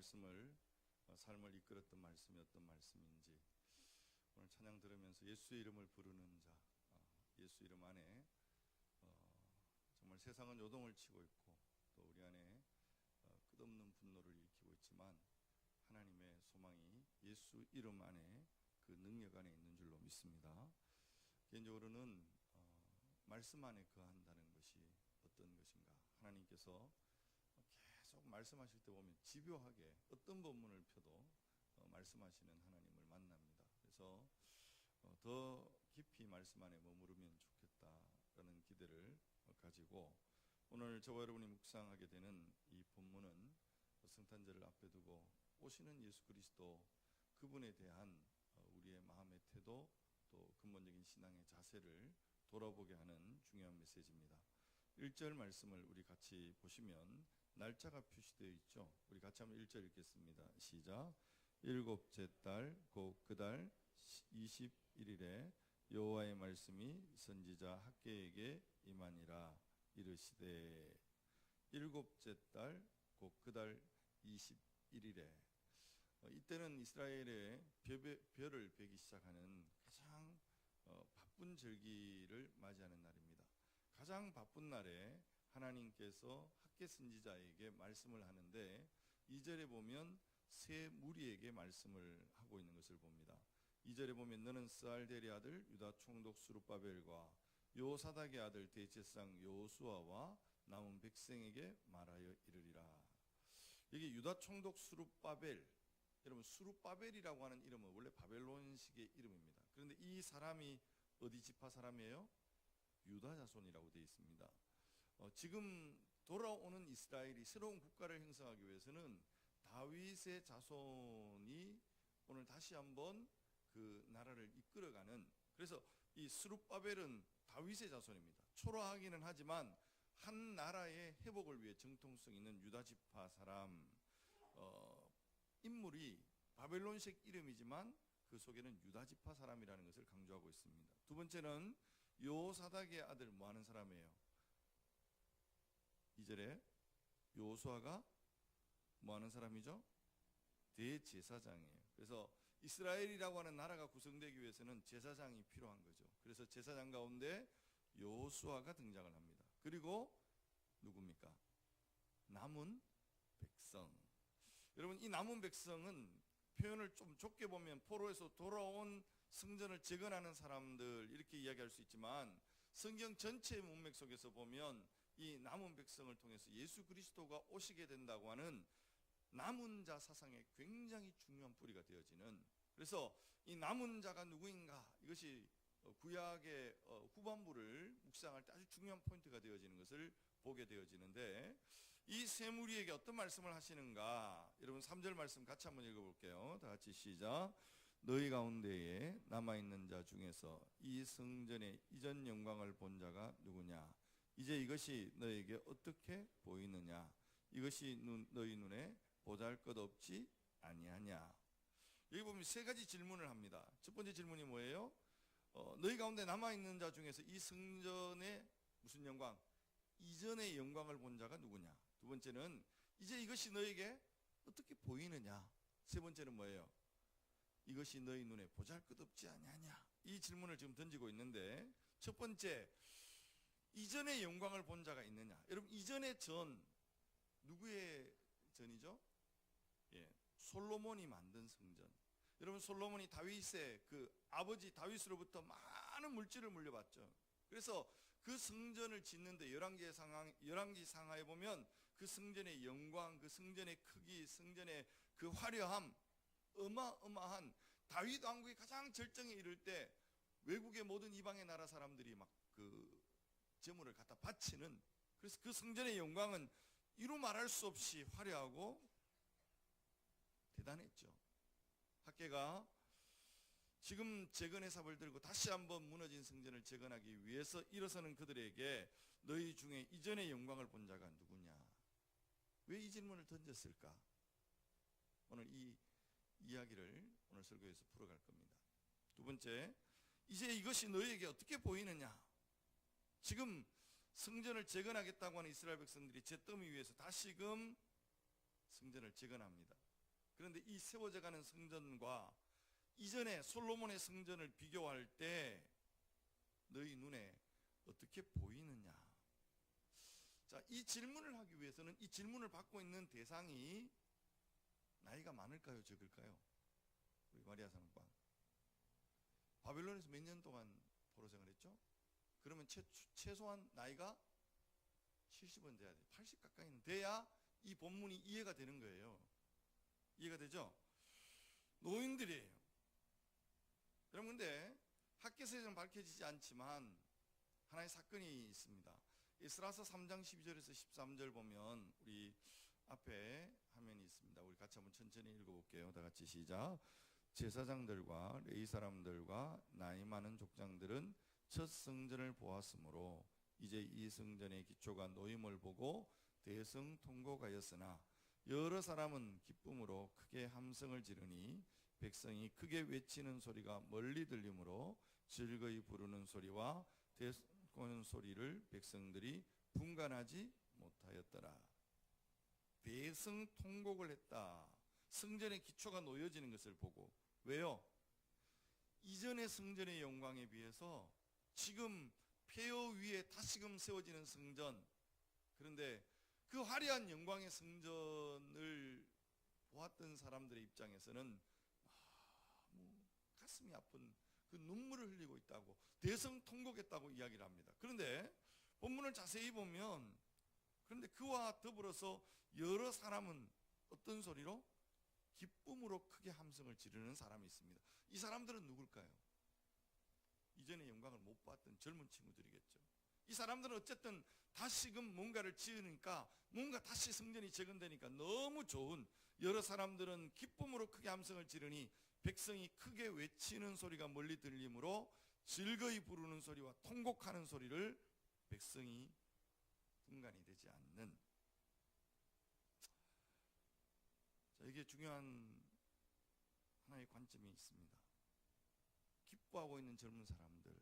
말씀을 삶을 이끌었던 말씀이 어떤 말씀인지 오늘 찬양 들으면서 예수의 이름을 부르는 자, 예수 이름 안에 정말 세상은 요동을 치고 있고 또 우리 안에 끝없는 분노를 일으키고 있지만 하나님의 소망이 예수 이름 안에 그 능력 안에 있는 줄로 믿습니다. 개인적으로는 말씀 안에 거한다는 것이 어떤 것인가, 하나님께서 계속 말씀하실 때 보면 집요하게 어떤 본문을 펴도 말씀하시는 하나님을 만납니다. 그래서 더 깊이 말씀 안에 머무르면 좋겠다라는 기대를 가지고 오늘 저와 여러분이 묵상하게 되는 이 본문은 성탄절을 앞에 두고 오시는 예수 그리스도 그분에 대한 우리의 마음의 태도 또 근본적인 신앙의 자세를 돌아보게 하는 중요한 메시지입니다. 1절 말씀을 우리 같이 보시면 날짜가 표시되어 있죠. 우리 같이 한번 1절 읽겠습니다. 시작. 일곱째 달 곧 그 달 21일에 여호와의 말씀이 선지자 학개에게 임하니라. 이르시되. 일곱째 달 곧 그 달 21일에 이때는 이스라엘의 별을 베기 시작하는 가장 바쁜 절기를 맞이하는 날입니다. 가장 바쁜 날에 하나님께서 학개 선지자에게 말씀을 하는데 2절에 보면 세 무리에게 말씀을 하고 있는 것을 봅니다. 2절에 보면 너는 스알델의 아들 유다 총독 스룹바벨과 요사닥의 아들 대제사장 여호수아와 남은 백성에게 말하여 이르리라. 여기 유다 총독 스룹바벨, 여러분 스룹바벨이라고 하는 이름은 원래 바벨론식의 이름입니다. 그런데 이 사람이 어디 지파 사람이에요? 유다 자손이라고 되어 있습니다. 지금 돌아오는 이스라엘이 새로운 국가를 형성하기 위해서는 다윗의 자손이 오늘 다시 한번 그 나라를 이끌어가는, 그래서 이 스룹바벨은 다윗의 자손입니다. 초라하기는 하지만 한 나라의 회복을 위해 정통성 있는 유다 지파 사람, 인물이 바벨론식 이름이지만 그 속에는 유다 지파 사람이라는 것을 강조하고 있습니다. 두 번째는 요사닥의 아들 뭐 하는 사람이에요? 2절에 요수아가 뭐 하는 사람이죠? 대제사장이에요. 그래서 이스라엘이라고 하는 나라가 구성되기 위해서는 제사장이 필요한 거죠. 그래서 제사장 가운데 요수아가 등장을 합니다. 그리고 누굽니까? 남은 백성. 여러분, 이 남은 백성은 표현을 좀 좁게 보면 포로에서 돌아온 성전을 재건하는 사람들 이렇게 이야기할 수 있지만 성경 전체의 문맥 속에서 보면 이 남은 백성을 통해서 예수 그리스도가 오시게 된다고 하는 남은 자 사상의 굉장히 중요한 뿌리가 되어지는, 그래서 이 남은 자가 누구인가, 이것이 구약의 후반부를 묵상할 때 아주 중요한 포인트가 되어지는 것을 보게 되어지는데, 이 세 무리에게 어떤 말씀을 하시는가, 여러분 3절 말씀 같이 한번 읽어볼게요. 다 같이 시작. 너희 가운데에 남아있는 자 중에서 이 성전의 이전 영광을 본 자가 누구냐? 이제 이것이 너에게 어떻게 보이느냐? 이것이 너희 눈에 보잘것없지 아니하냐? 여기 보면 세 가지 질문을 합니다. 첫 번째 질문이 뭐예요? 너희 가운데 남아있는 자 중에서 이 성전의 무슨 영광? 이전의 영광을 본 자가 누구냐? 두 번째는 이제 이것이 너에게 어떻게 보이느냐? 세 번째는 뭐예요? 이것이 너희 눈에 보잘것없지 아니하냐? 이 질문을 지금 던지고 있는데, 첫 번째, 이전의 영광을 본 자가 있느냐? 여러분, 이전의 전, 누구의 전이죠? 솔로몬이 만든 성전. 여러분, 솔로몬이 다윗의 그 아버지 다윗으로부터 많은 물질을 물려받죠. 그래서 그 성전을 짓는데 열왕기 상하에 보면 그 성전의 영광, 그 성전의 크기, 성전의 그 화려함, 어마어마한, 다윗 왕국이 가장 절정에 이를 때 외국의 모든 이방의 나라 사람들이 막 그 제물을 갖다 바치는, 그래서 그 성전의 영광은 이루 말할 수 없이 화려하고 대단했죠. 학개가 지금 재건의 삽을 들고 다시 한번 무너진 성전을 재건하기 위해서 일어서는 그들에게 너희 중에 이전의 영광을 본 자가 누구냐? 왜 이 질문을 던졌을까? 오늘 이 이야기를 오늘 설교에서 풀어갈 겁니다. 두 번째, 이제 이것이 너희에게 어떻게 보이느냐? 지금 성전을 재건하겠다고 하는 이스라엘 백성들이 잿더미 위에서 다시금 성전을 재건합니다. 그런데 이 세워져가는 성전과 이전에 솔로몬의 성전을 비교할 때 너희 눈에 어떻게 보이느냐? 자, 이 질문을 하기 위해서는 이 질문을 받고 있는 대상이 나이가 많을까요, 적을까요? 우리 마리아 상방 바벨론에서 몇 년 동안 포로 생활했죠? 그러면 최소한 나이가 70은 돼야 돼요. 80 가까이는 돼야 이 본문이 이해가 되는 거예요. 이해가 되죠? 노인들이에요. 여러분, 근데 학개서에서는 밝혀지지 않지만 하나의 사건이 있습니다. 에스라서 3장 12절에서 13절 보면 우리 앞에 화면이 있습니다. 우리 같이 한번 천천히 읽어볼게요. 다 같이 시작. 제사장들과 레위 사람들과 나이 많은 족장들은 첫 성전을 보았으므로 이제 이 성전의 기초가 놓임을 보고 대성통곡하였으나 여러 사람은 기쁨으로 크게 함성을 지르니 백성이 크게 외치는 소리가 멀리 들리므로 즐거이 부르는 소리와 대성하는 소리를 백성들이 분간하지 못하였더라. 대성통곡을 했다. 성전의 기초가 놓여지는 것을 보고. 왜요? 이전의 성전의 영광에 비해서 지금 폐허 위에 다시금 세워지는 성전, 그런데 그 화려한 영광의 성전을 보았던 사람들의 입장에서는 가슴이 아픈 그 눈물을 흘리고 있다고, 대성통곡했다고 이야기를 합니다. 그런데 본문을 자세히 보면, 그런데 그와 더불어서 여러 사람은 어떤 소리로? 기쁨으로 크게 함성을 지르는 사람이 있습니다. 이 사람들은 누굴까요? 이전의 영광을 못 봤던 젊은 친구들이겠죠. 이 사람들은 어쨌든 다시금 뭔가를 지으니까, 뭔가 다시 성전이 재건되니까 너무 좋은, 여러 사람들은 기쁨으로 크게 함성을 지르니 백성이 크게 외치는 소리가 멀리 들리므로 즐거이 부르는 소리와 통곡하는 소리를 백성이 분간이 되지 않는. 자, 이게 중요한 하나의 관점이 있습니다. 기뻐하고 있는 젊은 사람들,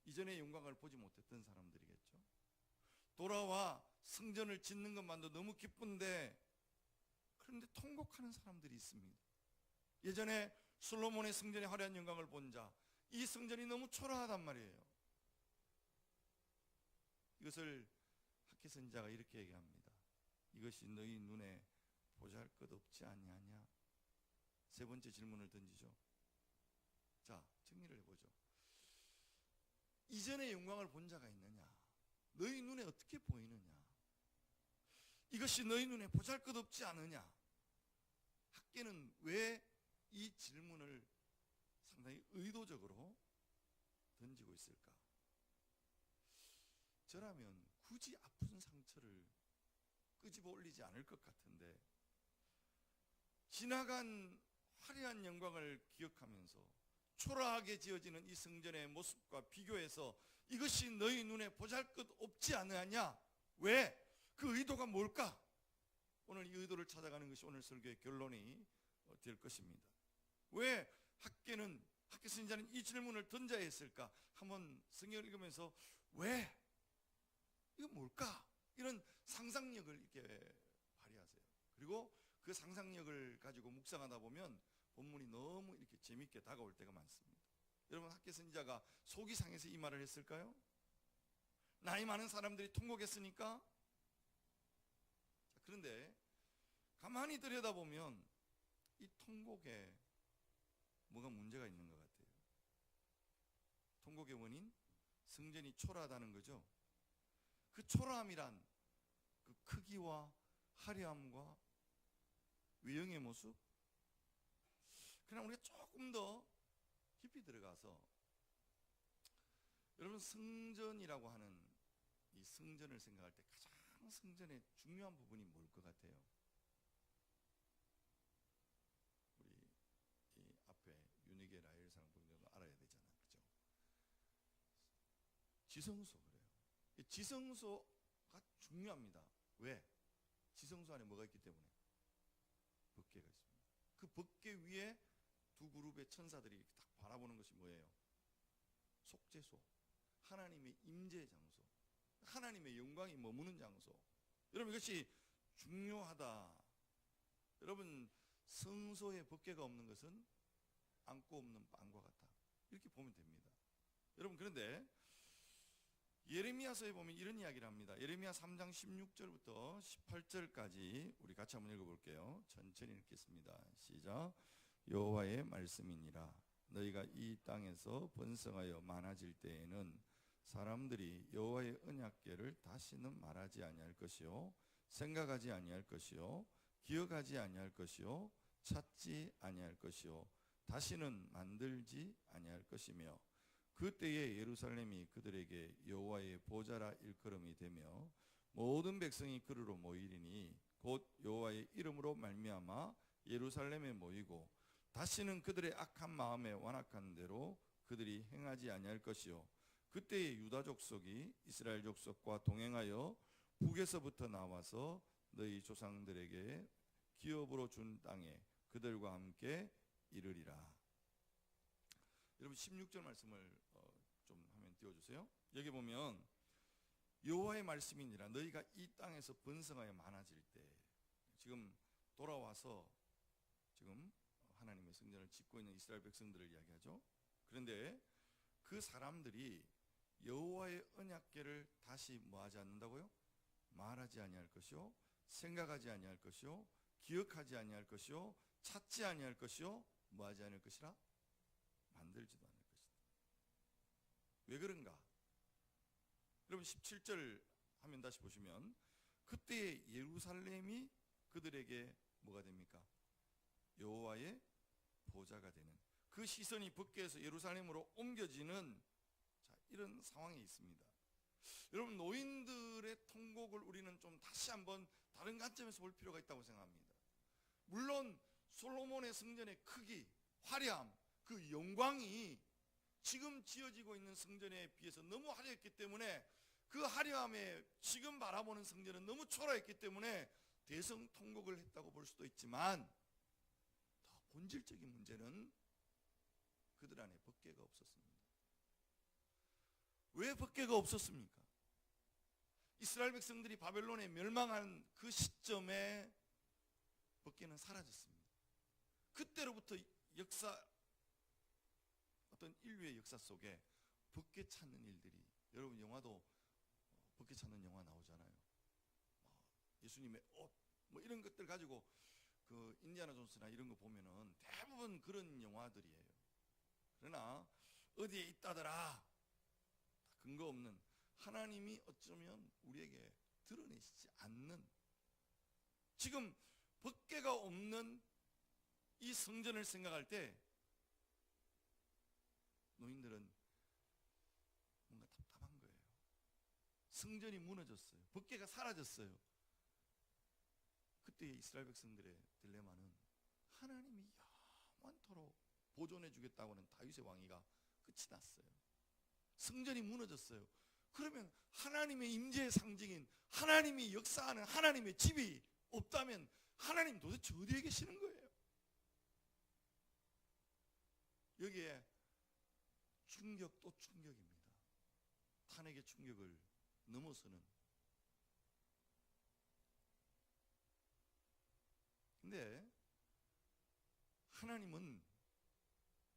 이전의 영광을 보지 못했던 사람들이겠죠. 돌아와 성전을 짓는 것만도 너무 기쁜데, 그런데 통곡하는 사람들이 있습니다. 예전에 솔로몬의 성전의 화려한 영광을 본 자, 이 성전이 너무 초라하단 말이에요. 이것을 학개 선지자가 이렇게 얘기합니다. 이것이 너희 눈에 보잘것없지 아니하냐? 세 번째 질문을 던지죠. 자, 정리를 해보죠. 이전의 영광을 본 자가 있느냐? 너희 눈에 어떻게 보이느냐? 이것이 너희 눈에 보잘것없지 않으냐? 학개는 왜 이 질문을 상당히 의도적으로 던지고 있을까? 저라면 굳이 아픈 상처를 끄집어 올리지 않을 것 같은데, 지나간 화려한 영광을 기억하면서 초라하게 지어지는 이 성전의 모습과 비교해서 이것이 너희 눈에 보잘것없지 않으냐? 왜? 그 의도가 뭘까? 오늘 이 의도를 찾아가는 것이 오늘 설교의 결론이 될 것입니다. 왜 학개 선지자는 이 질문을 던져야 했을까? 한번 성경을 읽으면서 왜? 이거 뭘까? 이런 상상력을 이렇게 발휘하세요. 그리고 그 상상력을 가지고 묵상하다 보면 본문이 너무 이렇게 재밌게 다가올 때가 많습니다. 여러분, 학개 선지자가 속이 상해서 이 말을 했을까요? 나이 많은 사람들이 통곡했으니까? 그런데 가만히 들여다보면 이 통곡에 뭐가 문제가 있는 것 같아요. 통곡의 원인? 성전이 초라하다는 거죠. 그 초라함이란 그 크기와 화려함과 외형의 모습? 그냥 우리가 조금 더 깊이 들어가서, 여러분, 성전이라고 하는 이 성전을 생각할 때 가장 성전의 중요한 부분이 뭘 것 같아요? 우리 이 앞에 유니게 라헬 상봉들도 알아야 되잖아, 그죠? 지성소. 그래요. 이 지성소가 중요합니다. 왜? 지성소 안에 뭐가 있기 때문에? 법궤가 있습니다. 그 법궤 위에 두 그룹의 천사들이 딱 바라보는 것이 뭐예요? 속죄소, 하나님의 임재 장소, 하나님의 영광이 머무는 장소. 여러분, 이것이 중요하다. 여러분, 성소에 법궤가 없는 것은 안고 없는 빵과 같다, 이렇게 보면 됩니다. 여러분, 그런데 예레미야서에 보면 이런 이야기를 합니다. 예레미야 3장 16절부터 18절까지 우리 같이 한번 읽어볼게요. 천천히 읽겠습니다. 시작. 여호와의 말씀이니라. 너희가 이 땅에서 번성하여 많아질 때에는 사람들이 여호와의 언약궤를 다시는 말하지 아니할 것이요, 생각하지 아니할 것이요, 기억하지 아니할 것이요, 찾지 아니할 것이요, 다시는 만들지 아니할 것이며, 그때에 예루살렘이 그들에게 여호와의 보좌라 일컬음이 되며 모든 백성이 그리로 모이리니 곧 여호와의 이름으로 말미암아 예루살렘에 모이고 다시는 그들의 악한 마음에 완악한 대로 그들이 행하지 아니할 것이요, 그때에 유다 족속이 이스라엘 족속과 동행하여 북에서부터 나와서 너희 조상들에게 기업으로 준 땅에 그들과 함께 이르리라. 여러분, 16절 말씀을 좀 화면 띄워주세요. 여기 보면 여호와의 말씀이니라. 너희가 이 땅에서 번성하여 많아질 때, 지금 돌아와서 지금 하나님의 성전을 짓고 있는 이스라엘 백성들을 이야기하죠. 그런데 그 사람들이 여호와의 언약궤를 다시 뭐하지 않는다고요? 말하지 아니할 것이요, 생각하지 아니할 것이요, 기억하지 아니할 것이요, 찾지 아니할 것이요, 뭐하지 않을 것이라? 만들지도 않을 것이다. 왜 그런가? 여러분, 17절 화면 다시 보시면 그때 예루살렘이 그들에게 뭐가 됩니까? 여호와의 보좌가 되는, 그 시선이 법궤에서 예루살렘으로 옮겨지는, 자, 이런 상황이 있습니다. 여러분, 노인들의 통곡을 우리는 좀 다시 한번 다른 관점에서 볼 필요가 있다고 생각합니다. 물론 솔로몬의 성전의 크기, 화려함, 그 영광이 지금 지어지고 있는 성전에 비해서 너무 화려했기 때문에, 그 화려함에 지금 바라보는 성전은 너무 초라했기 때문에 대성통곡을 했다고 볼 수도 있지만, 더 본질적인 문제는 그들 안에 법궤가 없었습니다. 왜 법궤가 없었습니까? 이스라엘 백성들이 바벨론에 멸망한 그 시점에 법궤는 사라졌습니다. 그때로부터 어떤 인류의 역사 속에 법궤 찾는 일들이, 여러분 영화도 법궤 찾는 영화 나오잖아요. 예수님의 옷, 뭐 이런 것들 가지고 그 인디아나 존스나 이런 거 보면은 대부분 그런 영화들이에요. 그러나 어디에 있다더라, 근거 없는, 하나님이 어쩌면 우리에게 드러내시지 않는, 지금 법궤가 없는 이 성전을 생각할 때 노인들은 뭔가 답답한 거예요. 성전이 무너졌어요. 법궤가 사라졌어요. 그때 이스라엘 백성들의 딜레마는 하나님이 영원토록 보존해 주겠다고는 다윗의 왕위가 끝이 났어요. 성전이 무너졌어요. 그러면 하나님의 임재의 상징인 하나님이 역사하는 하나님의 집이 없다면 하나님 도대체 어디에 계시는 거예요? 여기에 충격 또 충격입니다. 탄핵의 충격을 넘어서는. 근데 하나님은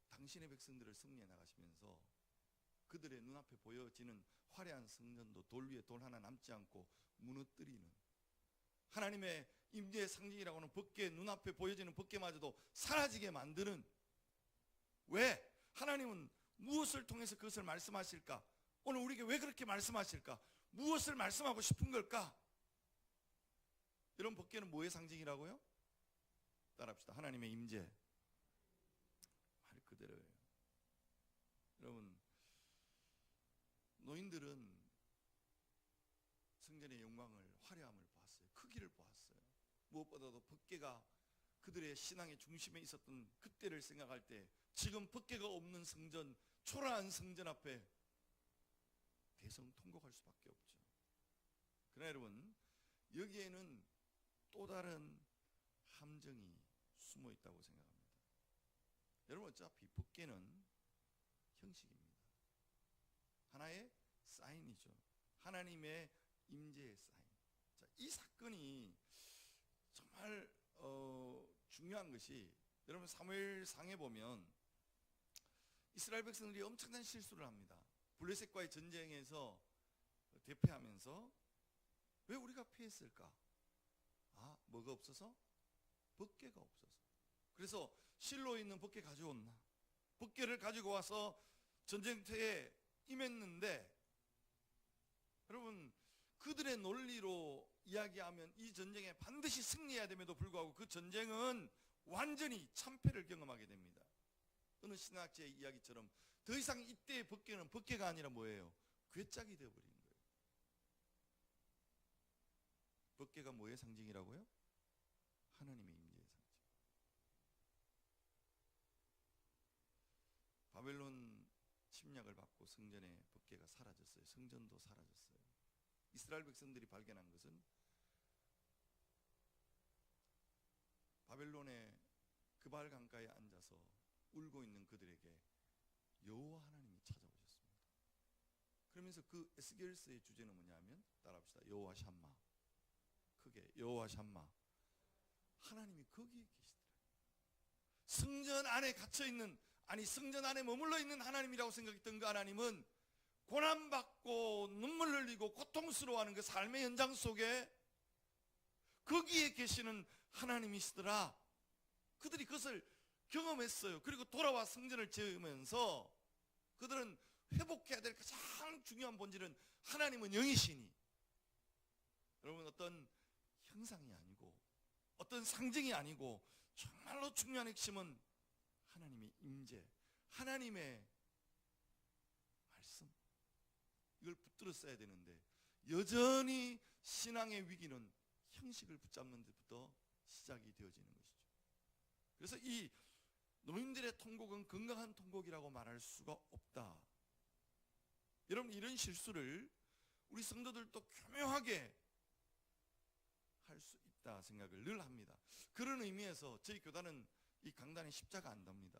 당신의 백성들을 승리해 나가시면서 그들의 눈앞에 보여지는 화려한 성전도 돌 위에 돌 하나 남지 않고 무너뜨리는, 하나님의 임재의 상징이라고는 법궤, 눈앞에 보여지는 법궤마저도 사라지게 만드는. 왜? 하나님은 무엇을 통해서 그것을 말씀하실까? 오늘 우리에게 왜 그렇게 말씀하실까? 무엇을 말씀하고 싶은 걸까? 이런 법궤는 뭐의 상징이라고요? 따라합시다. 하나님의 임재. 말 그대로예요. 여러분, 노인들은 성전의 영광을, 화려함을 보았어요. 크기를 보았어요. 무엇보다도 법궤가 그들의 신앙의 중심에 있었던 그때를 생각할 때, 지금 법궤가 없는 성전, 초라한 성전 앞에 대성통곡할 수밖에 없죠. 그러나 여러분, 여기에는 또 다른 함정이 숨어 있다고 생각합니다. 여러분, 어차피 법궤는 형식입니다. 하나의 사인이죠. 하나님의 임재의 사인. 자, 이 사건이 정말 중요한 것이, 여러분 사무엘상에 보면 이스라엘 백성들이 엄청난 실수를 합니다. 블레셋과의 전쟁에서 대패하면서 왜 우리가 패했을까? 뭐가 없어서? 봇개가 없어서. 그래서 실로에 있는 봇개 가져온나, 봇개를 가지고 와서 전쟁터에 임했는데, 여러분 그들의 논리로 이야기하면 이 전쟁에 반드시 승리해야 됨에도 불구하고 그 전쟁은 완전히 참패를 경험하게 됩니다. 어느 신학자의 이야기처럼 더 이상 이때의 봇개는 봇개가 아니라 뭐예요? 괴짝이 되어버린 거예요. 봇개가 뭐의 상징이라고요? 하나님의 임재의 상징. 바벨론 침략을 받고 성전의 봇개가 사라졌어요. 성전도 사라졌어요. 이스라엘 백성들이 발견한 것은 바벨론의 그발 강가에 앉아서 울고 있는 그들에게 여호와 하나님이 찾아오셨습니다. 그러면서 그 에스겔서의 주제는 뭐냐면, 따라합시다. 여호와 샴마. 크게 여호와 샴마. 하나님이 거기에 계시더라. 성전 안에 갇혀있는, 성전 안에 머물러 있는 하나님이라고 생각했던 그 하나님은 고난받고 눈물 흘리고 고통스러워하는 그 삶의 현장 속에 거기에 계시는 하나님이시더라. 그들이 그것을 경험했어요. 그리고 돌아와 성전을 지으면서 그들은 회복해야 될 가장 중요한 본질은 하나님은 영이시니, 여러분 어떤 형상이 아니고 어떤 상징이 아니고 정말로 중요한 핵심은 하나님의 임재, 하나님의 말씀, 이걸 붙들어 써야 되는데 여전히 신앙의 위기는 형식을 붙잡는 데부터 시작이 되어지는 것이죠. 그래서 이 노인들의 통곡은 건강한 통곡이라고 말할 수가 없다. 여러분 이런 실수를 우리 성도들도 교묘하게 할 수 있다 생각을 늘 합니다. 그런 의미에서 저희 교단은 이 강단에 십자가 안 답니다.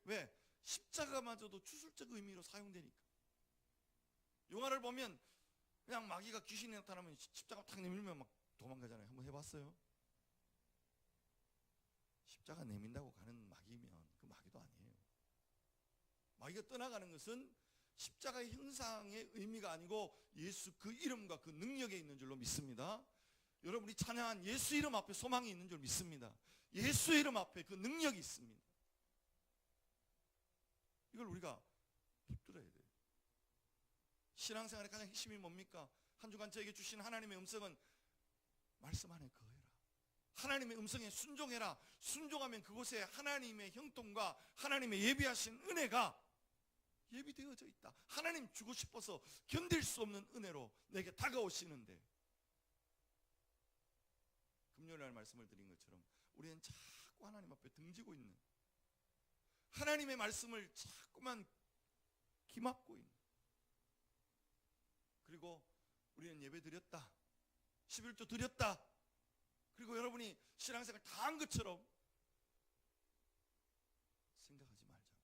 왜? 십자가마저도 주술적 의미로 사용되니까. 영화를 보면 그냥 마귀가 귀신이 나타나면 십자가 탁 내밀면 막 도망가잖아요. 한번 해봤어요? 십자가 내민다고 가는 마귀면 그 마귀도 아니에요. 마귀가 떠나가는 것은 십자가의 형상의 의미가 아니고 예수 그 이름과 그 능력에 있는 줄로 믿습니다. 여러분이 찬양한 예수 이름 앞에 소망이 있는 줄 믿습니다. 예수 이름 앞에 그 능력이 있습니다. 이걸 우리가 붙들어야 돼요. 신앙생활의 가장 핵심이 뭡니까? 한 주간 저에게 주신 하나님의 음성은 말씀 안에 거해라. 하나님의 음성에 순종해라. 순종하면 그곳에 하나님의 형통과 하나님의 예비하신 은혜가 예비되어져 있다. 하나님 주고 싶어서 견딜 수 없는 은혜로 내게 다가오시는데, 금요일날 말씀을 드린 것처럼 우리는 자꾸 하나님 앞에 등지고 있는, 하나님의 말씀을 자꾸만 기막고 있는, 그리고 우리는 예배 드렸다, 11조 드렸다, 그리고 여러분이 신앙생활 다 한 것처럼 생각하지 말자고요.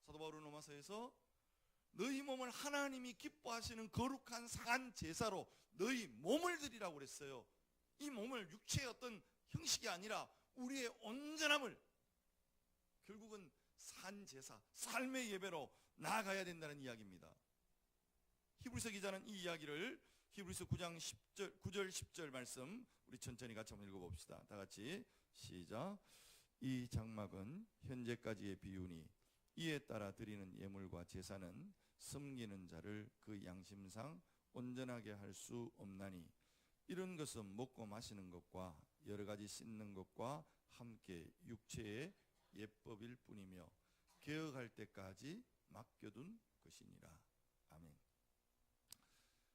사도 바울은 로마서에서 너희 몸을 하나님이 기뻐하시는 거룩한 상한 제사로 너희 몸을 드리라고 그랬어요. 이 몸을 육체의 어떤 형식이 아니라 우리의 온전함을 결국은 산 제사, 삶의 예배로 나아가야 된다는 이야기입니다. 히브리서 기자는 이 이야기를 히브리서 9장 9절 10절 말씀 우리 천천히 같이 한번 읽어봅시다. 다 같이 시작. 이 장막은 현재까지의 비유니 이에 따라 드리는 예물과 제사는 섬기는 자를 그 양심상 온전하게 할 수 없나니 이런 것은 먹고 마시는 것과 여러 가지 씻는 것과 함께 육체의 예법일 뿐이며 개혁할 때까지 맡겨둔 것이니라. 아멘.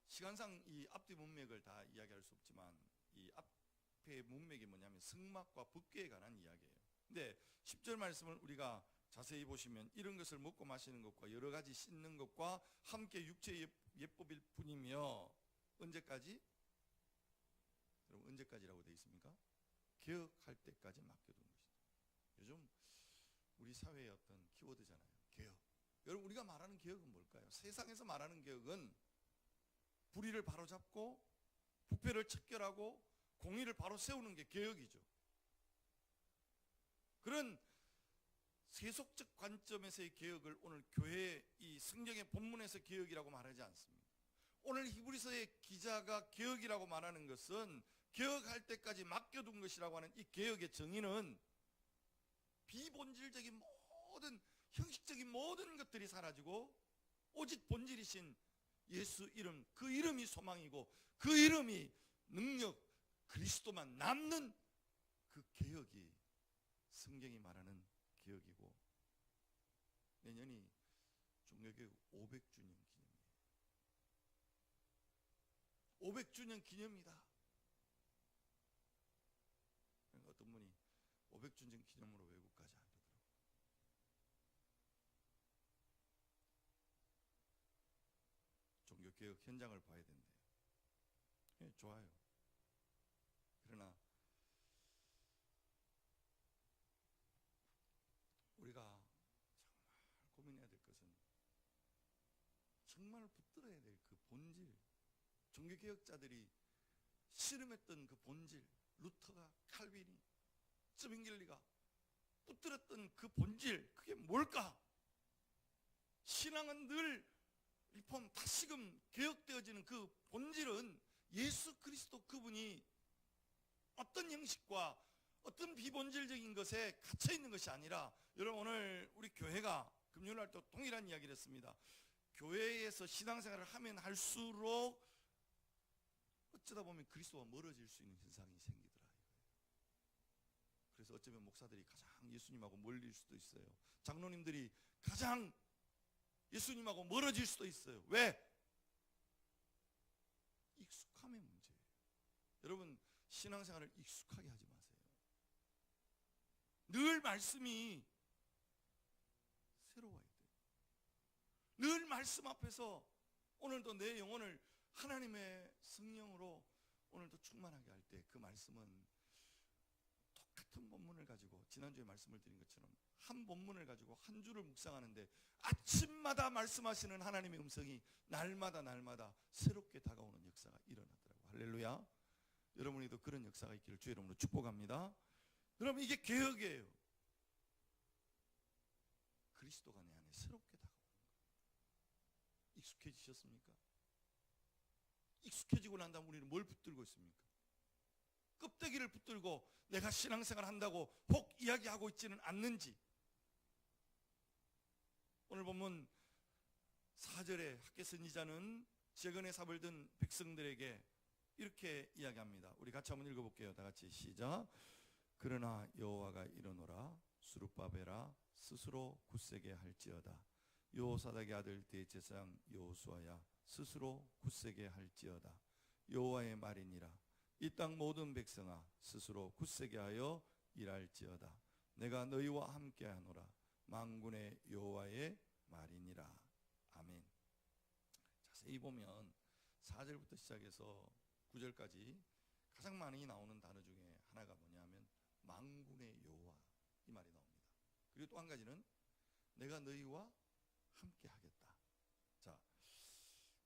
시간상 이 앞뒤 문맥을 다 이야기할 수 없지만 이 앞에 문맥이 뭐냐면 성막과 붓기에 관한 이야기예요. 근데 10절 말씀을 우리가 자세히 보시면 이런 것을 먹고 마시는 것과 여러 가지 씻는 것과 함께 육체의 예법일 뿐이며 언제까지? 여러분 언제까지라고 되어 있습니까? 개혁할 때까지 맡겨둔 것이다. 요즘 우리 사회의 어떤 키워드잖아요. 개혁. 여러분 우리가 말하는 개혁은 뭘까요? 세상에서 말하는 개혁은 불의를 바로잡고 부패를 척결하고 공의를 바로 세우는 게 개혁이죠. 그런 세속적 관점에서의 개혁을 오늘 교회 이 성경의 본문에서 개혁이라고 말하지 않습니다. 오늘 히브리서의 기자가 개혁이라고 말하는 것은 개혁할 때까지 맡겨둔 것이라고 하는 이 개혁의 정의는 비본질적인 모든 형식적인 모든 것들이 사라지고 오직 본질이신 예수 이름, 그 이름이 소망이고 그 이름이 능력, 그리스도만 남는 그 개혁이 성경이 말하는 개혁이고, 내년이 종교개혁 500주년 기념이에요. 500주년 기념이다. 그러니까 어떤 분이 500주년 기념으로 외국까지 안 되더라고요. 종교개혁 현장을 봐야 된대요. 예, 좋아요. 그러나 우리가 정말 고민해야 될 것은 정말 붙들어야 될 그 본질, 종교개혁자들이 씨름했던 그 본질, 루터가, 칼빈이, 쯔빙겔리가 붙들었던 그 본질, 그게 뭘까? 신앙은 늘 리폼, 다시금 개혁되어지는 그 본질은 예수 그리스도 그분이 어떤 형식과 어떤 비본질적인 것에 갇혀 있는 것이 아니라, 여러분 오늘 우리 교회가 금요일날 또 동일한 이야기를 했습니다. 교회에서 신앙생활을 하면 할수록 어쩌다 보면 그리스도와 멀어질 수 있는 현상이 생기더라. 그래서 어쩌면 목사들이 가장 예수님하고 멀릴 수도 있어요. 장로님들이 가장 예수님하고 멀어질 수도 있어요. 왜? 익숙함의 문제예요. 여러분 신앙생활을 익숙하게 하지 마세요. 늘 말씀이 새로워야 돼요. 늘 말씀 앞에서 오늘도 내 영혼을 하나님의 성령으로 오늘도 충만하게 할 때 그 말씀은 똑같은 본문을 가지고, 지난주에 말씀을 드린 것처럼 한 본문을 가지고 한 주를 묵상하는데 아침마다 말씀하시는 하나님의 음성이 날마다 새롭게 다가오는 역사가 일어나더라고요. 할렐루야. 여러분에도 그런 역사가 있기를 주의 이름으로 축복합니다. 여러분 이게 개혁이에요. 그리스도가 내 안에 새롭게 다가오는 거예요. 익숙해지셨습니까? 익숙해지고 난 다음 우리는 뭘 붙들고 있습니까? 껍데기를 붙들고 내가 신앙생활 한다고 복 이야기하고 있지는 않는지. 오늘 보면 4절에 학개 선지자는 재건의 삽을 든 백성들에게 이렇게 이야기합니다. 우리 같이 한번 읽어볼게요. 다 같이 시작. 그러나 여호와가 이르노라. 스룹바벨아 스스로 굳세게 할지어다. 여호사닥의 아들 대제사장 여호수아야 스스로 굳세게 할지어다. 여호와의 말이니라. 이 땅 모든 백성아 스스로 굳세게 하여 일할지어다. 내가 너희와 함께하노라. 만군의 여호와의 말이니라. 아멘. 자세히 보면 4절부터 시작해서 9절까지 가장 많이 나오는 단어 중에 하나가 뭐냐면 만군의 여호와, 이 말이 나옵니다. 그리고 또 한 가지는 내가 너희와 함께 하겠다. 자,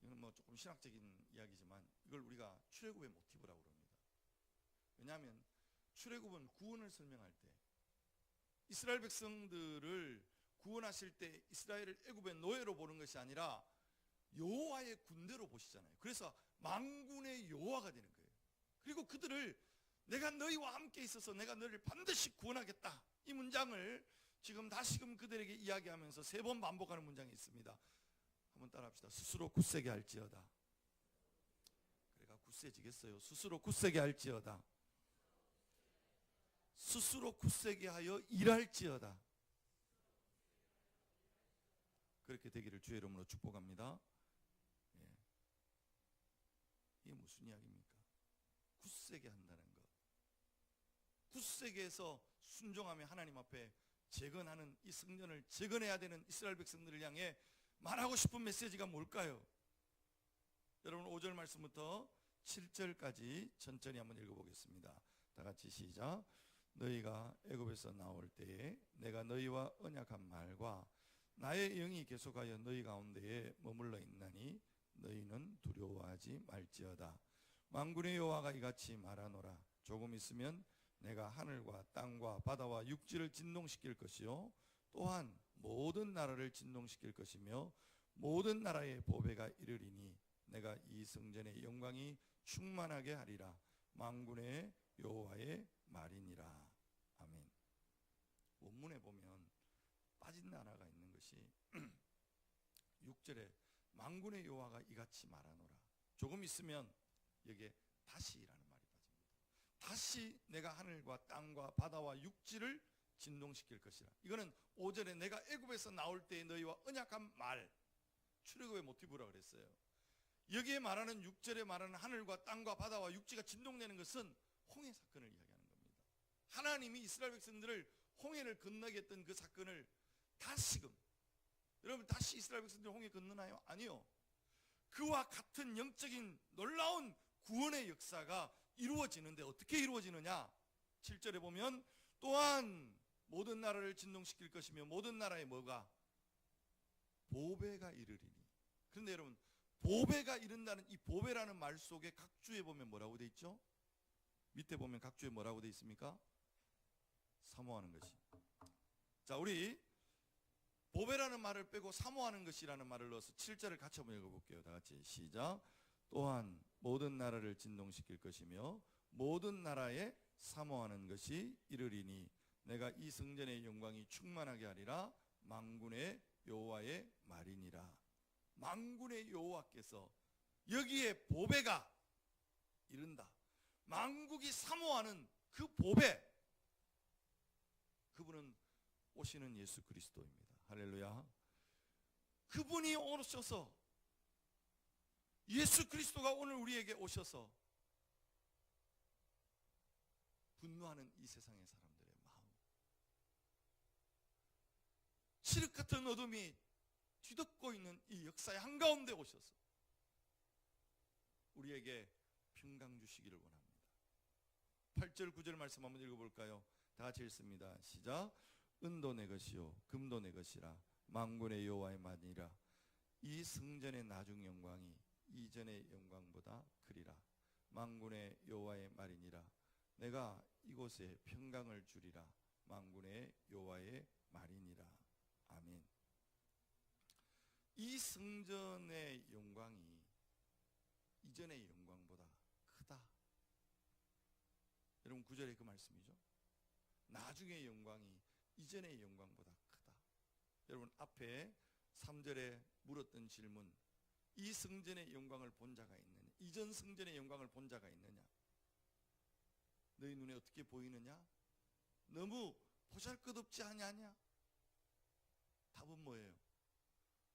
이건 뭐 조금 신학적인 이야기지만 이걸 우리가 출애굽의 모티브라고 그럽니다. 왜냐하면 출애굽은 구원을 설명할 때, 이스라엘 백성들을 구원하실 때 이스라엘을 애굽의 노예로 보는 것이 아니라 여호와의 군대로 보시잖아요. 그래서 만군의 여호와가 되는 거예요. 그리고 그들을 내가 너희와 함께 있어서 내가 너희를 반드시 구원하겠다, 이 문장을 지금 다시금 그들에게 이야기하면서 3번 반복하는 문장이 있습니다. 한번 따라합시다. 스스로 굳세게 할지어다. 그래가 굳세지겠어요? 스스로 굳세게 할지어다. 스스로 굳세게 하여 일할지어다. 그렇게 되기를 주의 이름으로 축복합니다. 예. 이게 무슨 이야기입니까? 굳세게 한다는 것. 굳세게 해서 순종하며 하나님 앞에 재건하는, 이 성전을 재건해야 되는 이스라엘 백성들을 향해 말하고 싶은 메시지가 뭘까요? 여러분 5절 말씀부터 7절까지 천천히 한번 읽어보겠습니다. 다 같이 시작. 너희가 애굽에서 나올 때에 내가 너희와 언약한 말과 나의 영이 계속하여 너희 가운데에 머물러 있나니 너희는 두려워하지 말지어다. 만군의 여호와가 이같이 말하노라. 조금 있으면 내가 하늘과 땅과 바다와 육지를 진동시킬 것이요 또한 모든 나라를 진동시킬 것이며 모든 나라의 보배가 이르리니 내가 이 성전의 영광이 충만하게 하리라. 만군의 여호와의 말이니라. 아멘. 원문에 보면 빠진 나라가 있는 것이 6절에 만군의 여호와가 이같이 말하노라. 조금 있으면 여기에 다시라는 말이 빠집니다. 다시 내가 하늘과 땅과 바다와 육지를 진동시킬 것이라. 이거는 5절에 내가 애굽에서 나올 때의 너희와 언약한 말, 출애굽의 모티브라 그랬어요. 여기에 말하는 6절에 말하는 하늘과 땅과 바다와 육지가 진동되는 것은 홍해 사건을 이야기하는 겁니다. 하나님이 이스라엘 백성들을 홍해를 건너게 했던 그 사건을 다시금, 여러분 다시 이스라엘 백성들 홍해 건너나요? 아니요. 그와 같은 영적인 놀라운 구원의 역사가 이루어지는데 어떻게 이루어지느냐? 7절에 보면 또한 모든 나라를 진동시킬 것이며 모든 나라에 뭐가? 보배가 이르리니. 그런데 여러분 보배가 이른다는 이 보배라는 말 속에 각주에 보면 뭐라고 돼 있죠? 밑에 보면 각주에 뭐라고 돼 있습니까? 사모하는 것이. 자, 우리 보배라는 말을 빼고 사모하는 것이라는 말을 넣어서 7절을 같이 한번 읽어볼게요. 다 같이 시작. 또한 모든 나라를 진동시킬 것이며 모든 나라에 사모하는 것이 이르리니 내가 이 성전의 영광이 충만하게 하리라. 만군의 여호와의 말이니라. 만군의 여호와께서 여기에 보배가 이른다. 만국이 사모하는 그 보배, 그분은 오시는 예수 그리스도입니다. 할렐루야. 그분이 오셔서, 예수 그리스도가 오늘 우리에게 오셔서 분노하는 이 세상의 사람들의 마음, 칠흑 같은 어둠이 뒤덮고 있는 이 역사의 한가운데 오셔서 우리에게 평강 주시기를 원합니다. 8절 9절 말씀 한번 읽어볼까요? 다 같이 읽습니다. 시작. 은도 내 것이요 금도 내 것이라. 만군의 여호와의 말이니라. 이 성전의 나중 영광이 이전의 영광보다 크리라. 만군의 여호와의 말이니라. 내가 이곳에 평강을 주리라. 만군의 여호와의 말이니라. 아멘. 이 성전의 영광이 이전의 영광보다 크다. 여러분 9절에 그 말씀이죠. 나중의 영광이 이전의 영광보다 크다. 여러분 앞에 3절에 물었던 질문, 이 성전의 영광을 본 자가 있느냐? 이전 성전의 영광을 본 자가 있느냐? 너희 눈에 어떻게 보이느냐? 너무 보잘것없지 않냐? 답은 뭐예요?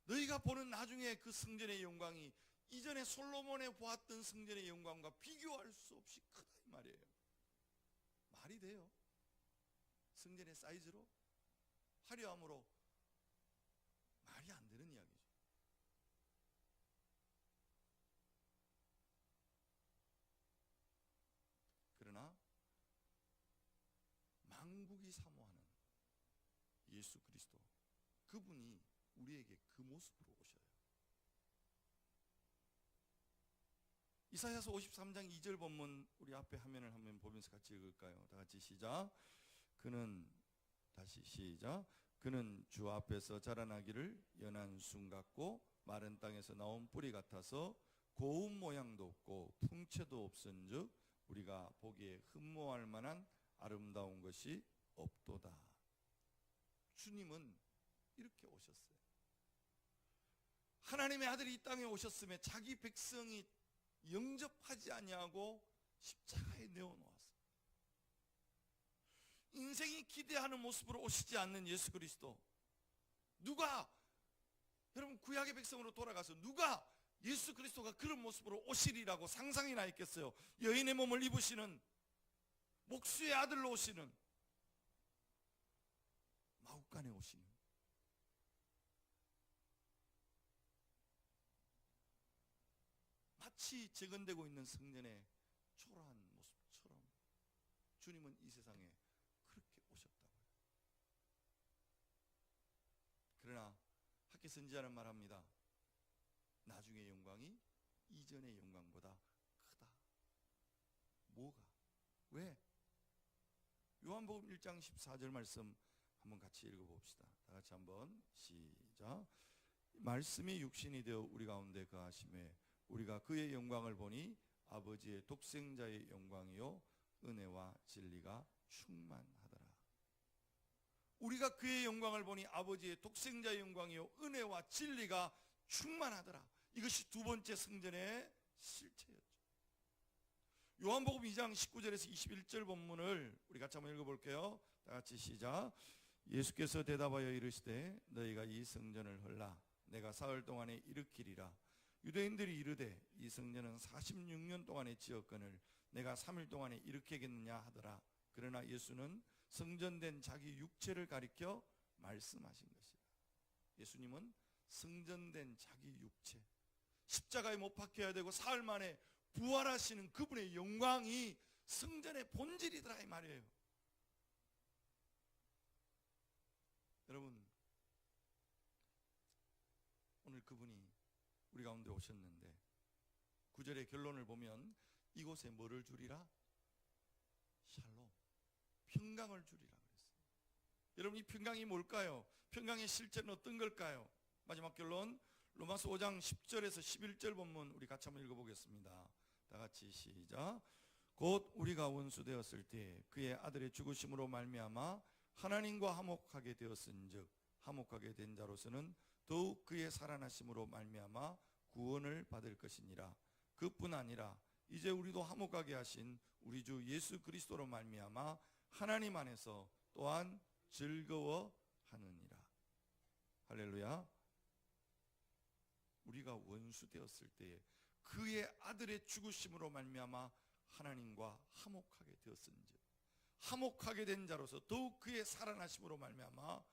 너희가 보는 나중에 그 성전의 영광이 이전에 솔로몬에 보았던 성전의 영광과 비교할 수 없이 크다 이 말이에요. 말이 돼요? 성전의 사이즈로, 화려함으로 말이 안 되는 이야기죠. 그러나 만국이 사모하는 예수 그리스도, 그분이 우리에게 그 모습으로 오셔요. 이사야서 53장 2절 본문 우리 앞에 화면을 한번 보면서 같이 읽을까요? 다 같이 시작. 그는, 다시 시작. 그는 주 앞에서 자라나기를 연한 순 같고 마른 땅에서 나온 뿌리 같아서 고운 모양도 없고 풍채도 없은즉 우리가 보기에 흠모할 만한 아름다운 것이 없도다. 주님은 이렇게 오셨어요. 하나님의 아들이 이 땅에 오셨음에 자기 백성이 영접하지 아니하고 십자가에 내어놓았어요. 인생이 기대하는 모습으로 오시지 않는 예수 그리스도, 누가, 여러분 구약의 백성으로 돌아가서 누가 예수 그리스도가 그런 모습으로 오시리라고 상상이나 했겠어요? 여인의 몸을 입으시는, 목수의 아들로 오시는, 마구간에 오시는, 마치 재건되고 있는 성전의 초라한 모습처럼 주님은 이 세상에 그렇게 오셨다고요. 그러나 학개 선지자는 말합니다. 나중의 영광이 이전의 영광보다 크다. 뭐가? 왜? 요한복음 1장 14절 말씀 한번 같이 읽어봅시다. 다 같이 한번 시작. 말씀이 육신이 되어 우리 가운데 거하심에 우리가 그의 영광을 보니 아버지의 독생자의 영광이요 은혜와 진리가 충만하더라. 우리가 그의 영광을 보니 아버지의 독생자의 영광이요 은혜와 진리가 충만하더라. 이것이 두 번째 성전의 실체였죠. 요한복음 2장 19절에서 21절 본문을 우리 같이 한번 읽어볼게요. 다 같이 시작. 예수께서 대답하여 이르시되 너희가 이 성전을 헐라 내가 사흘 동안에 일으키리라. 유대인들이 이르되 이 성전은 46년 동안에 지었거늘 내가 3일 동안에 일으키겠느냐 하더라. 그러나 예수는 성전된 자기 육체를 가리켜 말씀하신 것이라. 예수님은 성전된 자기 육체, 십자가에 못 박혀야 되고 사흘 만에 부활하시는 그분의 영광이 성전의 본질이더라 이 말이에요. 여러분, 오늘 그분이 우리 가운데 오셨는데 9절의 결론을 보면 이곳에 뭐를 주리라? 샬롬, 평강을 주리라 그랬어요. 여러분, 이 평강이 뭘까요? 평강의 실제는 어떤 걸까요? 마지막 결론 로마서 5장 10절에서 11절 본문 우리 같이 한번 읽어보겠습니다. 다 같이 시작. 곧 우리가 원수 되었을 때 그의 아들의 죽으심으로 말미암아 하나님과 화목하게 되었은즉 화목하게 된 자로서는 더욱 그의 살아나심으로 말미암아 구원을 받을 것이니라. 그뿐 아니라 이제 우리도 화목하게 하신 우리 주 예수 그리스도로 말미암아 하나님 안에서 또한 즐거워하느니라. 할렐루야. 우리가 원수 되었을 때에 그의 아들의 죽으심으로 말미암아 하나님과 화목하게 되었은즉 화목하게 된 자로서 더욱 그의 살아나심으로 말미암아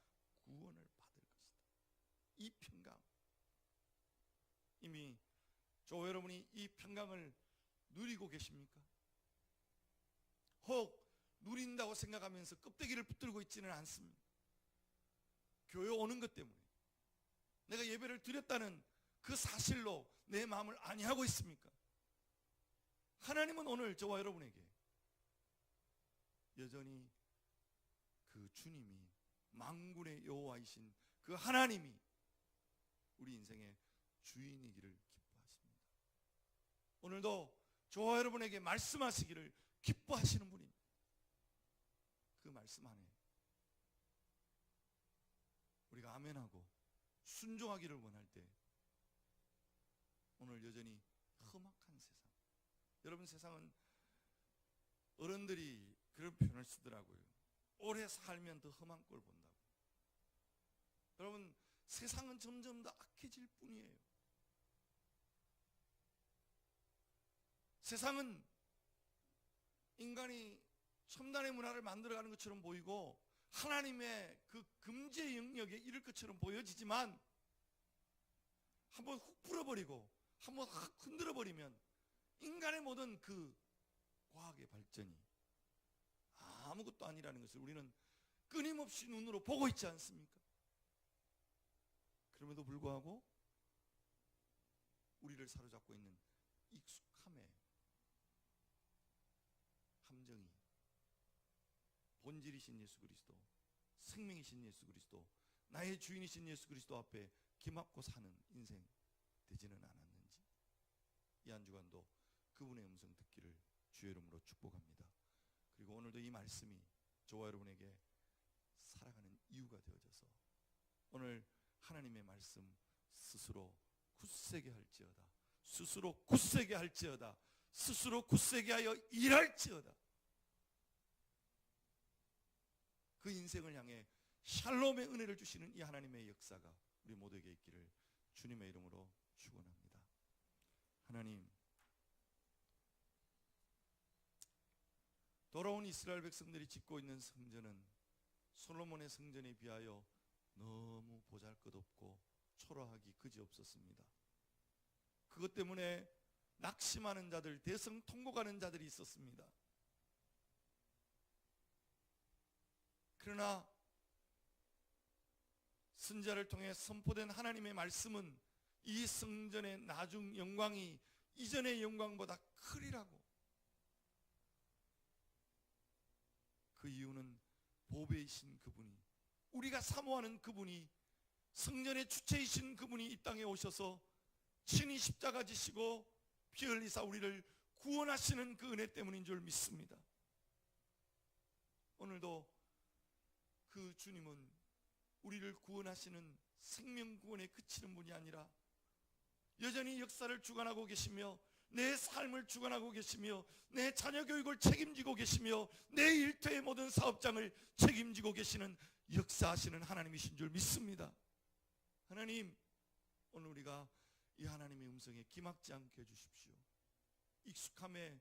구원을 받을 것이다. 이 평강, 이미 저와 여러분이 이 평강을 누리고 계십니까? 혹 누린다고 생각하면서 껍데기를 붙들고 있지는 않습니다. 교회 오는 것 때문에 내가 예배를 드렸다는 그 사실로 내 마음을 안위하고 있습니까? 하나님은 오늘 저와 여러분에게 여전히 그 주님이 만군의 여호와이신 그 하나님이 우리 인생의 주인이기를 기뻐하십니다. 오늘도 저와 여러분에게 말씀하시기를 기뻐하시는 분입니다. 그 말씀 안에 우리가 아멘하고 순종하기를 원할 때 오늘 여전히 험악한 세상, 여러분 세상은 어른들이 그런 표현을 쓰더라고요. 오래 살면 더 험한 꼴 본다고. 여러분 세상은 점점 더 악해질 뿐이에요. 세상은 인간이 첨단의 문화를 만들어가는 것처럼 보이고 하나님의 그 금지의 영역에 이를 것처럼 보여지지만 한번 훅 풀어버리고 한번 확 흔들어버리면 인간의 모든 그 과학의 발전이 아무것도 아니라는 것을 우리는 끊임없이 눈으로 보고 있지 않습니까? 그럼에도 불구하고 우리를 사로잡고 있는 익숙함의 함정이 본질이신 예수 그리스도, 생명이신 예수 그리스도, 나의 주인이신 예수 그리스도 앞에 기막고 사는 인생 되지는 않았는지, 이 한 주간도 그분의 음성 듣기를 주의 이름으로 축복합니다. 그리고 오늘도 이 말씀이 저와 여러분에게 살아가는 이유가 되어져서 오늘 하나님의 말씀 스스로 굳세게 할지어다, 스스로 굳세게 할지어다, 스스로 굳세게 하여 일할지어다, 그 인생을 향해 샬롬의 은혜를 주시는 이 하나님의 역사가 우리 모두에게 있기를 주님의 이름으로 축원합니다. 하나님, 돌아온 이스라엘 백성들이 짓고 있는 성전은 솔로몬의 성전에 비하여 너무 보잘것없고 초라하기 그지없었습니다. 그것 때문에 낙심하는 자들, 대성통곡하는 자들이 있었습니다. 그러나 선지자를 통해 선포된 하나님의 말씀은 이 성전의 나중 영광이 이전의 영광보다 크리라고, 보배이신 그분이, 우리가 사모하는 그분이, 성전의 주체이신 그분이 이 땅에 오셔서 친히 십자가 지시고 피 흘리사 우리를 구원하시는 그 은혜 때문인 줄 믿습니다. 오늘도 그 주님은 우리를 구원하시는 생명 구원에 그치는 분이 아니라 여전히 역사를 주관하고 계시며 내 삶을 주관하고 계시며 내 자녀 교육을 책임지고 계시며 내 일터의 모든 사업장을 책임지고 계시는 역사하시는 하나님이신 줄 믿습니다. 하나님, 오늘 우리가 이 하나님의 음성에 기막지 않게 해주십시오. 익숙함에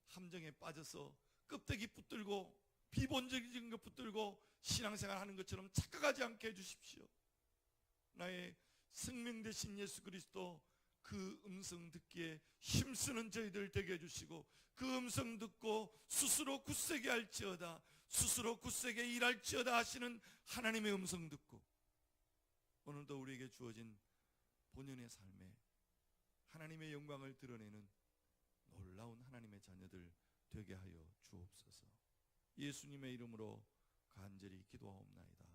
함정에 빠져서 껍데기 붙들고 비본질적인 것 붙들고 신앙생활 하는 것처럼 착각하지 않게 해주십시오. 나의 생명 되신 예수 그리스도 그 음성 듣기에 힘쓰는 저희들 되게 해주시고, 그 음성 듣고 스스로 굳세게 할지어다, 스스로 굳세게 일할지어다 하시는 하나님의 음성 듣고 오늘도 우리에게 주어진 본연의 삶에 하나님의 영광을 드러내는 놀라운 하나님의 자녀들 되게 하여 주옵소서. 예수님의 이름으로 간절히 기도하옵나이다.